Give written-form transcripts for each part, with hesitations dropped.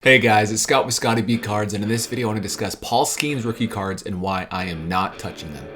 Hey guys, it's Scott with scottieb cards, and in this video I want to discuss Paul Skenes rookie cards and why I am not touching them.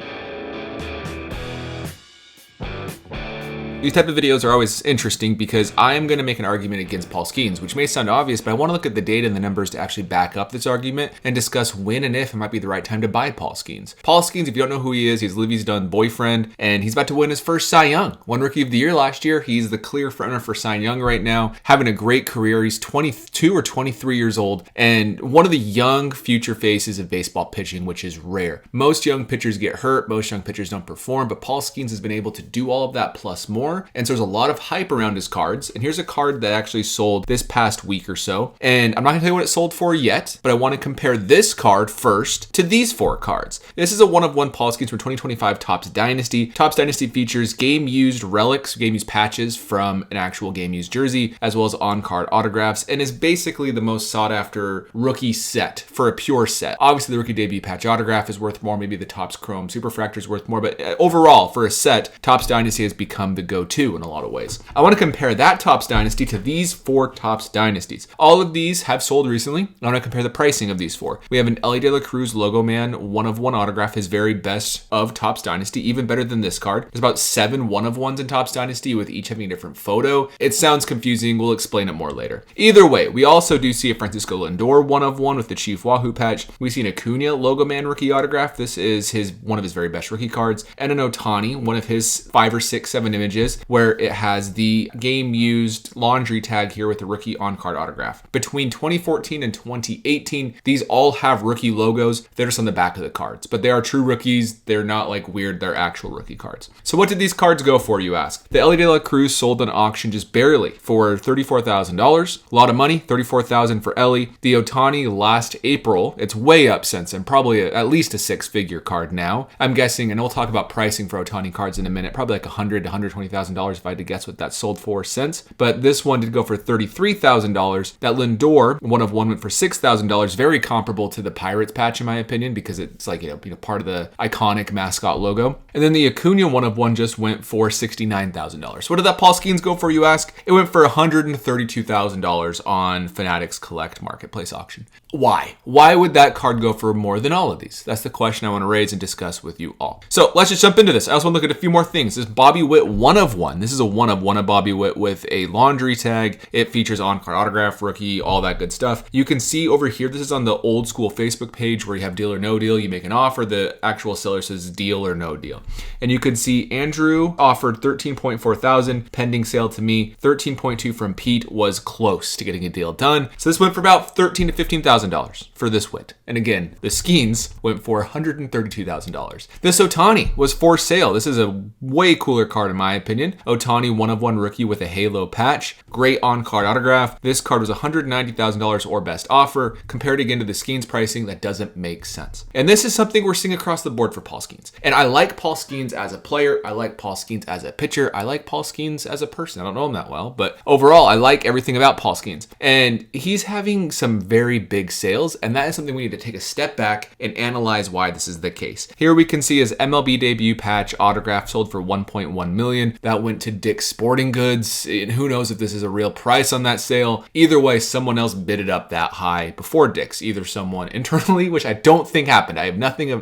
These type of videos are always interesting because I am going to make an argument against Paul Skenes, which may sound obvious, but I want to look at the data and the numbers to actually back up this argument and discuss when and if it might be the right time to buy Paul Skenes. Paul Skenes, if you don't know who he is, he's Livy's Dunn boyfriend, and he's about to win his first Cy Young. Won Rookie of the Year last year. He's the clear frontrunner for Cy Young right now, having a great career. He's 22 or 23 years old, and one of the young future faces of baseball pitching, which is rare. Most young pitchers get hurt, most young pitchers don't perform, but Paul Skenes has been able to do all of that plus more. And so there's a lot of hype around his cards. And here's a card that actually sold this past week or so. And I'm not gonna tell you what it sold for yet, but I want to compare this card first to these four cards. This is a one-of-one Paul Skenes from 2025 Topps Dynasty. Topps Dynasty features game-used relics, game-used patches from an actual game-used jersey, as well as on-card autographs, and is basically the most sought-after rookie set for a pure set. Obviously, the rookie debut patch autograph is worth more. Maybe the Topps Chrome Superfractor is worth more, but overall, for a set, Topps Dynasty has become the go-to in a lot of ways. I want to compare that Topps Dynasty to these four Topps Dynasties. All of these have sold recently. I want to compare the pricing of these four. We have an Elly De La Cruz Logo Man one-of-one autograph, his very best of Topps Dynasty, even better than this card. There's about 7 one-of-ones in Topps Dynasty with each having a different photo. It sounds confusing. We'll explain it more later. Either way, we also do see a Francisco Lindor one-of-one with the Chief Wahoo patch. We see an Acuna Logo Man rookie autograph. This is one of his very best rookie cards. And an Ohtani, one of his 5 or 6, 7 images, where it has the game-used laundry tag here with the rookie on-card autograph. Between 2014 and 2018, these all have rookie logos. They're just on the back of the cards, but they are true rookies. They're not like weird. They're actual rookie cards. So what did these cards go for, you ask? The Elly De La Cruz sold on auction just barely for $34,000. A lot of money, $34,000 for Elly. The Ohtani last April, it's way up since then, probably at least a 6-figure card now. I'm guessing, and we'll talk about pricing for Ohtani cards in a minute, probably like $100,000 to $120,000 if I had to guess what that sold for since. But this one did go for $33,000. That Lindor one-of-one went for $6,000, very comparable to the Pirates patch in my opinion, because it's like, part of the iconic mascot logo. And then the Acuna one-of-one just went for $69,000. What did that Paul Skenes go for, you ask? It went for $132,000 on Fanatics Collect Marketplace auction. Why? Why would that card go for more than all of these? That's the question I want to raise and discuss with you all. So let's just jump into this. I also want to look at a few more things. This Bobby Witt one-of-one. This is a one-of-one of Bobby Witt with a laundry tag. It features on-card autograph, rookie, all that good stuff. You can see over here, this is on the old school Facebook page where you have deal or no deal. You make an offer, the actual seller says deal or no deal. And you can see Andrew offered $13.4 thousand, pending sale to me. 13.2 from Pete was close to getting a deal done. So this went for about $13,000 to $15,000 for this Witt. And again, the Skenes went for $132,000. This Ohtani was for sale. This is a way cooler card in my opinion. Ohtani one-of-one rookie with a halo patch. Great on-card autograph. This card was $190,000 or best offer. Compared again to the Skenes pricing, that doesn't make sense. And this is something we're seeing across the board for Paul Skenes. And I like Paul Skenes as a player. I like Paul Skenes as a pitcher. I like Paul Skenes as a person. I don't know him that well, but overall, I like everything about Paul Skenes. And he's having some very big sales, and that is something we need to take a step back and analyze why this is the case. Here we can see his MLB debut patch autograph sold for $1.1 million. That went to Dick's Sporting Goods, and who knows if this is a real price on that sale. Either way, someone else bid it up that high before Dick's, either someone internally, which I don't think happened. I have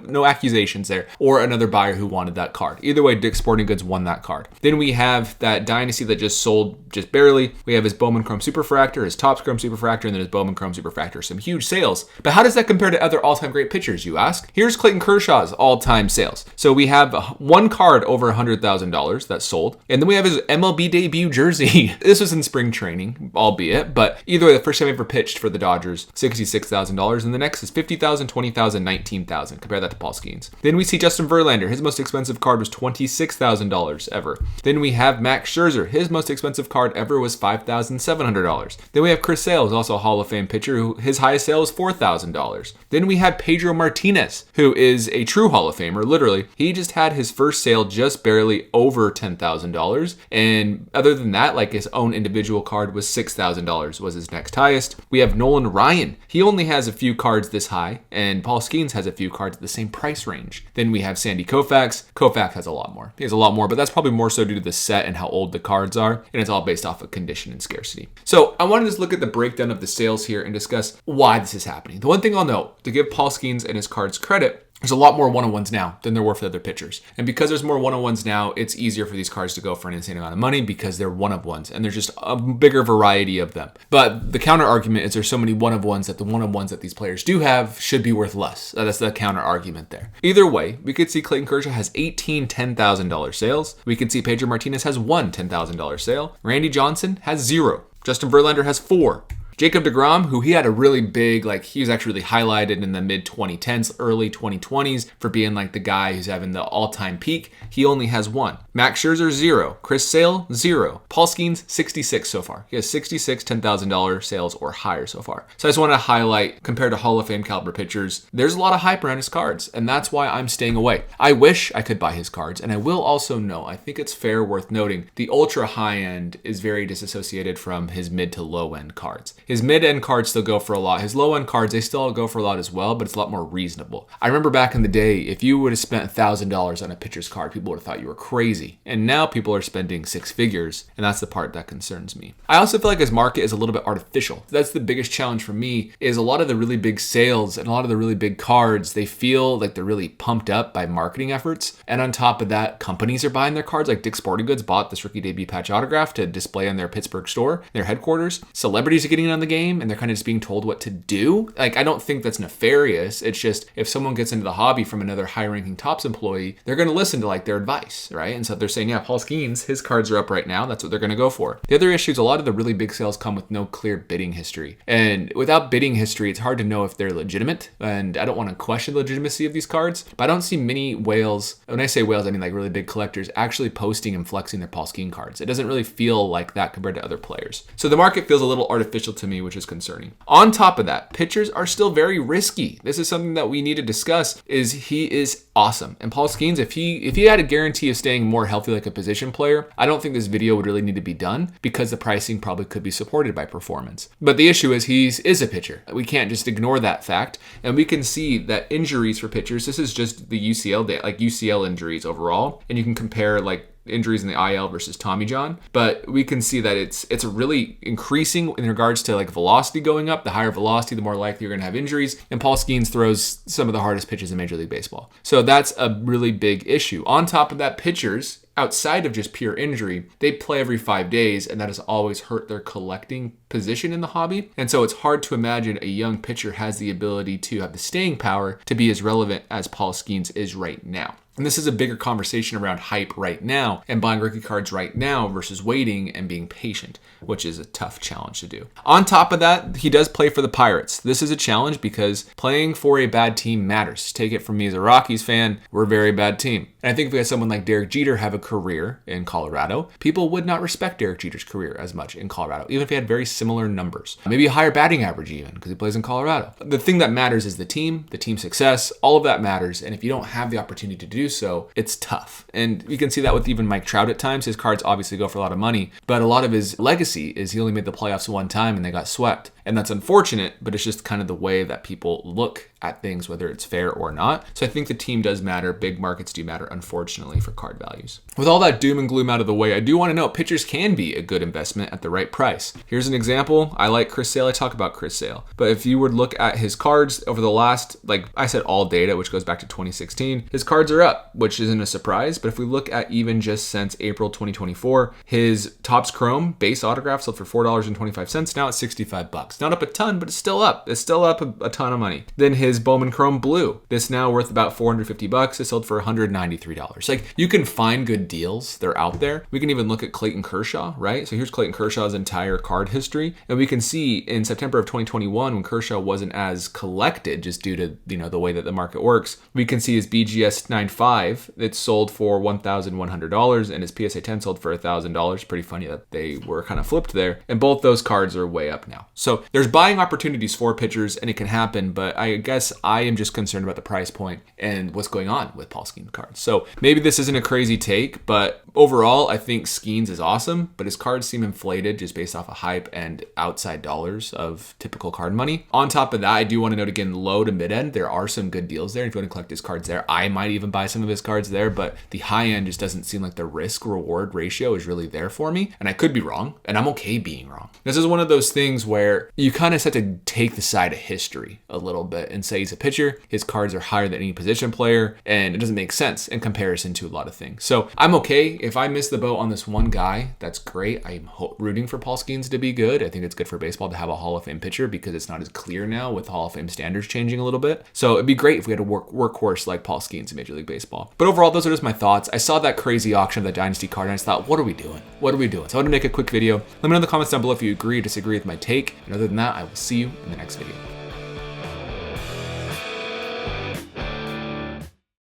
no accusations there, or another buyer who wanted that card. Either way, Dick's Sporting Goods won that card. Then we have that Dynasty that just sold just barely. We have his Bowman Chrome Superfractor, his Topps Chrome Superfractor, and then his Bowman Chrome Superfractor. Some huge sales. But how does that compare to other all-time great pitchers, you ask? Here's Clayton Kershaw's all-time sales. So we have one card over $100,000 that sold, and then we have his MLB debut jersey. This was in spring training, albeit, but either way, the first time he ever pitched for the Dodgers, $66,000, and the next is $50,000, $20,000, $19,000. Compare that to Paul Skenes. Then we see Justin Verlander. His most expensive card was $26,000 ever. Then we have Max Scherzer. His most expensive card ever was $5,700. Then we have Chris Sale, who's also a Hall of Fame pitcher, who his highest sale was $4,000. Then we had Pedro Martinez, who is a true Hall of Famer, literally. He just had his first sale just barely over $10,000. $10,000. And other than that, like his own individual card was $6,000 was his next highest. We have Nolan Ryan. He only has a few cards this high, and Paul Skenes has a few cards at the same price range. Then we have Sandy Koufax. Koufax has a lot more. He has a lot more, but that's probably more so due to the set and how old the cards are, and it's all based off of condition and scarcity. So I wanted to just look at the breakdown of the sales here and discuss why this is happening. The one thing I'll note, to give Paul Skenes and his cards credit, there's a lot more one-on-ones now than there were for the other pitchers. And because there's more one-on-ones now, it's easier for these cards to go for an insane amount of money because they're one-of-ones and there's just a bigger variety of them. But the counter argument is there's so many one-of-ones that the one-of-ones that these players do have should be worth less. That's the counter argument there. Either way, we could see Clayton Kershaw has 18 $10,000 sales. We could see Pedro Martinez has one $10,000 sale. Randy Johnson has 0. Justin Verlander has 4. Jacob deGrom, who he had a really big, like he was actually really highlighted in the mid 2010s, early 2020s for being like the guy who's having the all-time peak. He only has 1. Max Scherzer, 0. Chris Sale, 0. Paul Skenes, 66 so far. He has 66 $10,000 sales or higher so far. So I just want to highlight, compared to Hall of Fame caliber pitchers, there's a lot of hype around his cards, and that's why I'm staying away. I wish I could buy his cards, and I will also know, I think it's worth noting, the ultra high end is very disassociated from his mid to low end cards. His mid-end cards still go for a lot. His low-end cards, they still go for a lot as well, but it's a lot more reasonable. I remember back in the day, if you would have spent $1,000 on a pitcher's card, people would have thought you were crazy. And now people are spending 6 figures, and that's the part that concerns me. I also feel like his market is a little bit artificial. That's the biggest challenge for me, is a lot of the really big sales and a lot of the really big cards, they feel like they're really pumped up by marketing efforts. And on top of that, companies are buying their cards. Like Dick's Sporting Goods bought this rookie debut patch autograph to display on their Pittsburgh store, their headquarters. Celebrities are getting in on the game, and they're kind of just being told what to do. Like, I don't think that's nefarious. It's just, if someone gets into the hobby from another high-ranking Topps employee, they're going to listen to like their advice, right? And so they're saying, yeah, Paul Skenes, his cards are up right now. That's what they're going to go for. The other issue is a lot of the really big sales come with no clear bidding history. And without bidding history, it's hard to know if they're legitimate. And I don't want to question the legitimacy of these cards, but I don't see many whales, when I say whales, I mean like really big collectors, actually posting and flexing their Paul Skenes cards. It doesn't really feel like that compared to other players. So the market feels a little artificial to me, which is concerning. On top of that, pitchers are still very risky. This is something that we need to discuss, is he is awesome. And Paul Skenes, if he had a guarantee of staying more healthy like a position player, I don't think this video would really need to be done because the pricing probably could be supported by performance. But the issue is he is a pitcher. We can't just ignore that fact. And we can see that injuries for pitchers, this is just the UCL data, like UCL injuries overall. And you can compare like injuries in the IL versus Tommy John, but we can see that it's really increasing in regards to like velocity going up. The higher velocity, the more likely you're going to have injuries. And Paul Skenes throws some of the hardest pitches in Major League Baseball. So that's a really big issue. On top of that, pitchers, outside of just pure injury, they play every 5 days, and that has always hurt their collecting position in the hobby. And so it's hard to imagine a young pitcher has the ability to have the staying power to be as relevant as Paul Skenes is right now. And this is a bigger conversation around hype right now and buying rookie cards right now versus waiting and being patient, which is a tough challenge to do. On top of that, he does play for the Pirates. This is a challenge because playing for a bad team matters. Take it from me as a Rockies fan, we're a very bad team. And I think if we had someone like Derek Jeter have a career in Colorado, people would not respect Derek Jeter's career as much in Colorado, even if he had very similar numbers. Maybe a higher batting average even, because he plays in Colorado. The thing that matters is the team success, all of that matters. And if you don't have the opportunity to do so, it's tough. And you can see that with even Mike Trout at times. His cards obviously go for a lot of money, but a lot of his legacy is he only made the playoffs one time and they got swept. And that's unfortunate, but it's just kind of the way that people look at things, whether it's fair or not. So I think the team does matter. Big markets do matter, unfortunately, for card values. With all that doom and gloom out of the way, I do want to know pitchers can be a good investment at the right price. Here's an example. I like Chris Sale. I talk about Chris Sale. But if you would look at his cards over the last, like I said, all data, which goes back to 2016, his cards are up, which isn't a surprise. But if we look at even just since April 2024, his Topps Chrome base autograph sold for $4.25. Now it's $65. Not up a ton, but it's still up. It's still up a ton of money. Then his Bowman Chrome Blue, this now worth about $450. It sold for $193. Like, you can find good deals. They're out there. We can even look at Clayton Kershaw, right? So here's Clayton Kershaw's entire card history. And we can see in September of 2021, when Kershaw wasn't as collected just due to, the way that the market works, we can see his BGS 9.5 5, it's sold for $1,100, and his PSA 10 sold for $1,000. Pretty funny that they were kind of flipped there. And both those cards are way up now. So there's buying opportunities for pitchers, and it can happen, but I guess I am just concerned about the price point and what's going on with Paul Skenes cards. So maybe this isn't a crazy take, but overall, I think Skenes is awesome, but his cards seem inflated just based off of hype and outside dollars of typical card money. On top of that, I do want to note again, low to mid end, there are some good deals there. If you want to collect his cards there, I might even buy some of his cards there, but the high end just doesn't seem like the risk reward ratio is really there for me. And I could be wrong, and I'm okay being wrong. This is one of those things where you kind of have to take the side of history a little bit and say he's a pitcher, his cards are higher than any position player, and it doesn't make sense in comparison to a lot of things. So I'm okay. If I miss the boat on this one guy, that's great. I'm rooting for Paul Skenes to be good. I think it's good for baseball to have a Hall of Fame pitcher because it's not as clear now with Hall of Fame standards changing a little bit. So it'd be great if we had a workhorse like Paul Skenes in Major League Baseball. But overall, those are just my thoughts. I saw that crazy auction of the Dynasty card and I just thought, what are we doing? What are we doing? So I wanted to make a quick video. Let me know in the comments down below if you agree or disagree with my take. And other than that, I will see you in the next video.